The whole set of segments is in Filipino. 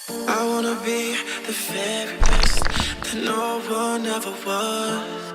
I wanna be the very best that no one ever was.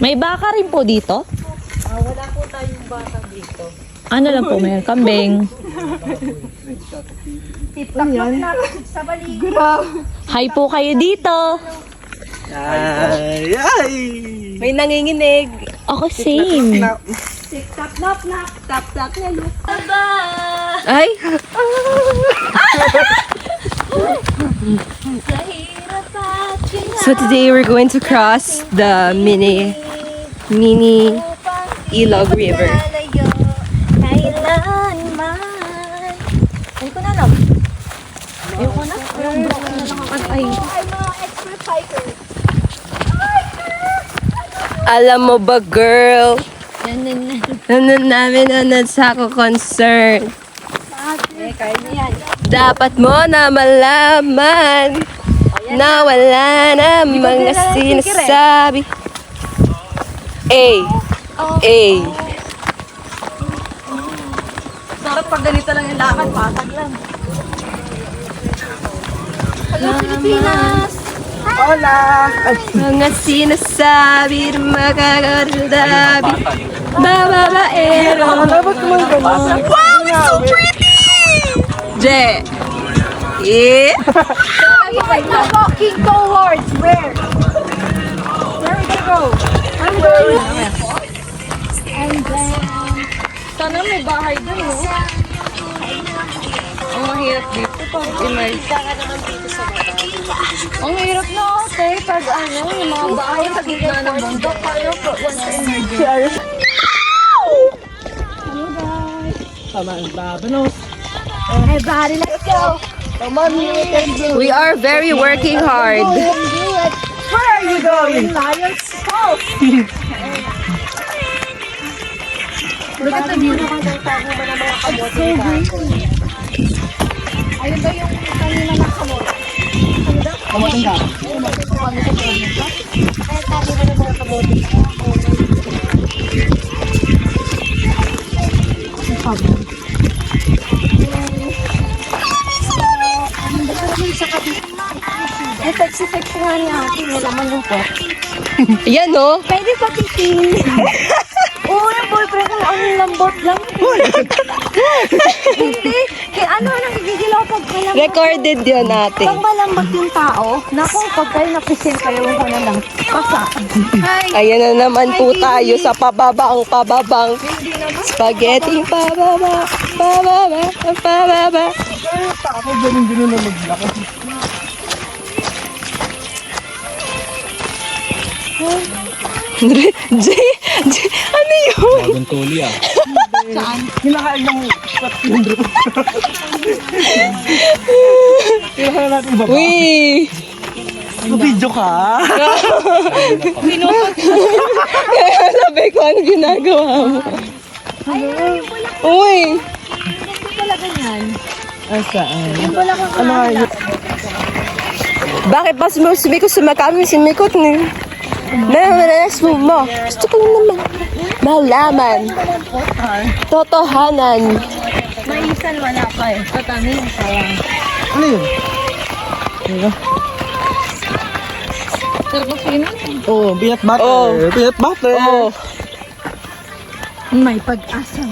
May baka rin po dito? Wala po tayong bata dito. Ano lang po, may kambing. Tip-tak na sa baligid. Hi po kayo dito. Ay, ay! May nanginginig. Ako same. Tip-tak knock knock. Tap-tak na look. Ay! So today we're going to cross the mini Ilog River. Ayoko na lang. Ayoko na. Ay. Alam mo ba, girl? Nanonood namin sa ako concert. Dapat mo na malaman na wala na mga sinasabi. Sarap pag ganito lang yung lakad, patag lang. Hello, Pilipinas! Hola! Mga sinasabi na makakadabi. Bababaero. Dapat naman gano'n. Wow, it's so pretty! Je! Yeah! Walking towards where? Where we gonna go? I'm going. And then, sana may bahay doon, no? Ang mahirap dito pag ang hirap na ate, pag ano, yung mga bahay sa gitna ng bundok, paano po once emergency? Hello guys! Tama ang babanos. Everybody, let's go! We are very working hard. Where are you going? Lion's House! Look at the view. Ayun ba yung kanina na kamot? Kamutin ka. Ayun tayo ba na mga kamote? Eh, sexy-sexy nga niya ate. May laman yung pot. Yan, no? Pwede pa titin. Oo, yung boyfriend ko, ang lambot lang. Hindi. Kaya ano nang gigilaw pag malambot. Recorded yun natin. Pag malambot yung tao, naku, pag kayo napisil kayo, ko na lang. Pasa. Hi. Ayan na naman po tayo sa pababang spaghetti pababa, pababa. Ako ganun na maglako. Ano yun? Bagong tuli ah. Hinakain ng patindro. Hinakain natin baba. Uy! Video ka? Kaya sabi ko, ano ginagawa mo? Uy! Pala ganyan. Saan? Yung pala kang Ano nga yun? Bakit ba sumakami simikot ni? Namanas mo. Gusto ko naman malaman. Totohanan. maisan wala pa eh. Patami yung sayang. Ano yun? Sarap mo swimming? Oh, peanut butter. Oh. Peanut butter. Oh. May pag-asa.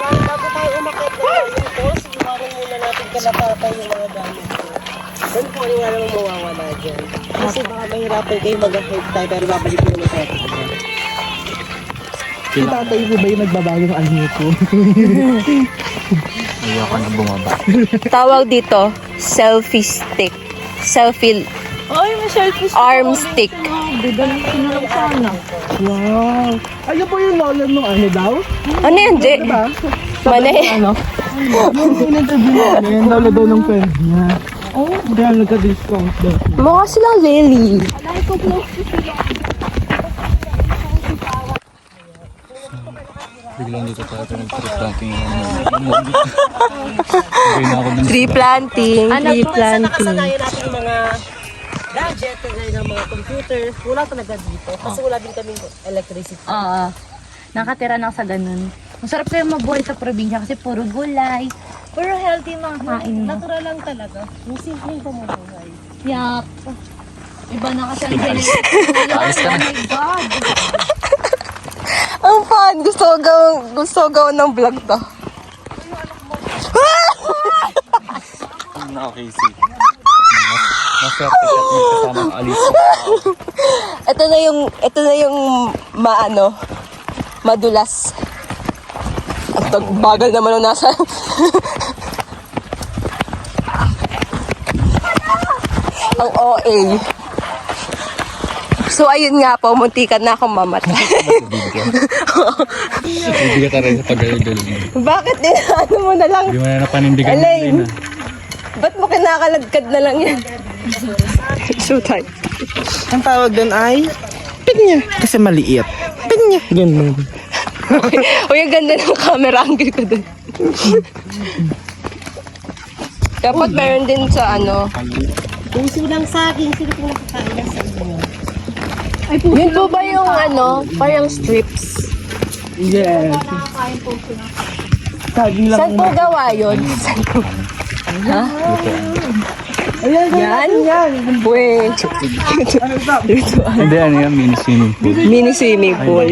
Bago tayo umakit na yung post, iwanan muna natin kalapatan yung mga gamit ko. Doon po nga naman mawawala dyan. Kasi baka mahirapan kayo mag-hike tayo pero babalik ko naman tayo. Si tatay ko ba yung nagbabago ng anyo ko? Ayoko na bumaba. Tawag dito, selfie stick. Selfie Ay, may selfie arm stick. Bidal ko na lang sana. Wow! Ayun po yung lola nung ano daw? Ano yan, Je? Diba? Mali. Ano? Yung in-interview niya, yung lola daw ng friend niya. Kaya nagka-discount daw. Mukha silang lily. Biglang dito tayo nag-trip planting Hindi na ako dun. Tree planting. Tree planting. Nakasanayan natin yung mga gadget, kagaya ng mga computer. Wala talaga dito. Kasi wala din kaming electricity. Oo. Nakatira na sa ganun. Masarap kayo mabuhay sa probinsya kasi puro gulay. Puro healthy mga kain mo. Natural lang talaga. Yung simpleng pamumuhay. Yup. Iba na kasi ang generation ngayon. Oh my God. Ang fun. Gusto ko gawin ng vlog to. Okay, see. Maswerte ka at may kasamang alis. Ito na yung madulas. At bagal naman nung nasa. Ang OA. So ayun nga po, muntikan na akong mamatay. Hindi ka rin sa pag-galing. Bakit ano mo na lang? Hindi mo na napanindigan Elaine. na. Ba't mo kinakaladkad na lang yan? So tight. Ang tawag doon ay pinya. Kasi maliit. Pinya. Ganun. Uy, ang ganda ng camera angle ko dun. Dapat meron din sa ano. Puso lang saging. Sino kung nakakain na sa inyo? Yun po ba yung ano, parang strips? Yes. Saging lang. Saan po gawa yun? Saan po? Ha? Ayan. Yan? Wait. Hindi, ano yan, mini swimming pool. Mini swimming pool.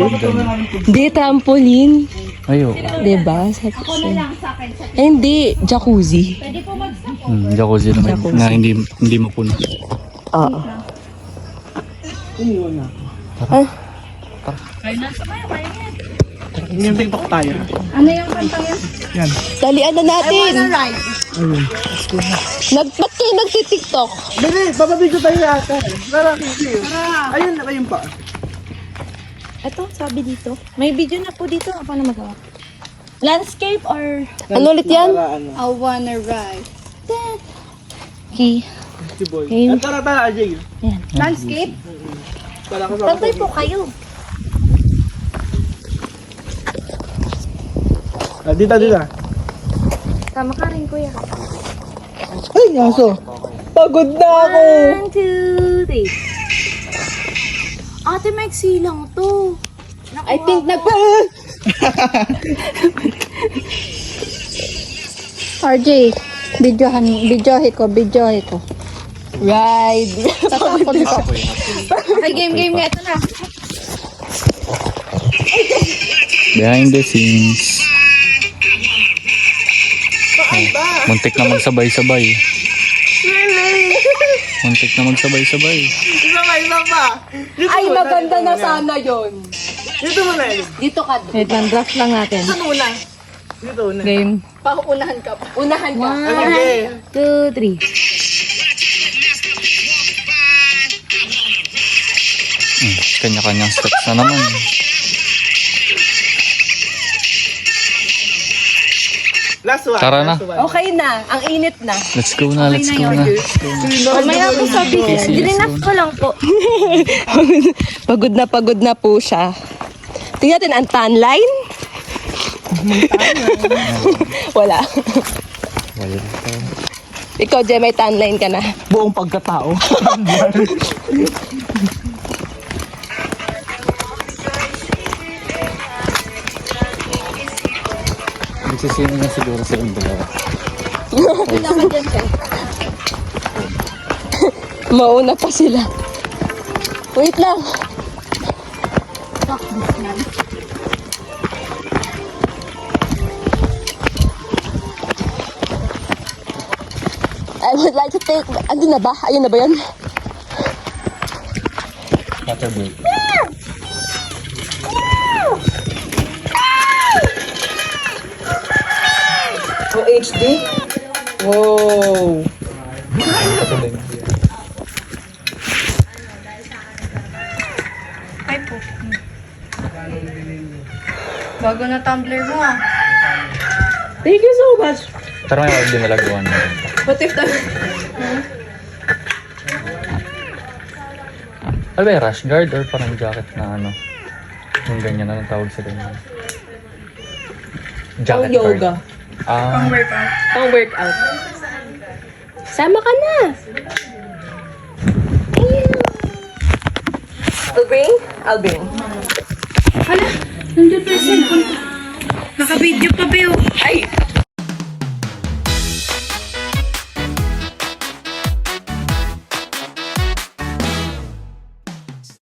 Di, trampoline. Ayo. Diba? Hindi, jacuzzi. Jacuzzi naman na hindi mapuno. Oo. Yung TikTok tayo. Talian na natin. Ba't kayo nagtitiktok? Dili, bababidyo tayo yata. Tara, ayun, ayun pa. Ito, sabi dito. May video na po dito. Paano magawa? Landscape or Ano ulit yan? I wanna ride? Okay. Si Boy. Ayun. Tara, Ajay. Landscape? Wala ka sa Pantay po kayo. Dito. Tama ka rin, kuya. Ay, yaso. Pagod na ako. 1, 2, 3. Ate, maiksi lang to. I think RJ, videohe ko. Ride. Tatapon ko. Okay, game nga. Ito na. Behind the scenes. Muntik na magsabay-sabay. Muntik na magsabay-sabay. Isa pa. Ay, maganda na sana yon. Dito mo na yun. Dito ka. Wait lang, draft lang natin. Saan una? Dito una. Game. Pauunahan ka. Unahan ka. Okay. 2, 3. Kanya-kanyang steps na naman. Last one. Tara na. last one. Okay na. Ang init na. Let's go na. Mamaya po sabi, drinap ko lang po. Pagod na po siya. Tingnan natin ang tan line. Wala. Ikaw, Jay, may tan line ka na. Buong pagkatao. Nagsisino na siguro sa dalawa. Mauna pa sila. Wait lang. I would like to take... Andun na ba? Ayun na ba yun? Water break. Oh, HD? Wow. Ay po. Bago na tumbler mo ah. Thank you so much. Pero may wag din malagawan. What if Ano ba, rash guard or parang jacket na ano? Yung ganyan, anong tawag sa ganyan? Jacket Pang yoga. guard. Pang workout. Sama ka na. Ayun. I'll bring. Nandun pa yung cellphone ko. Naka-video pa ba yun? Ay,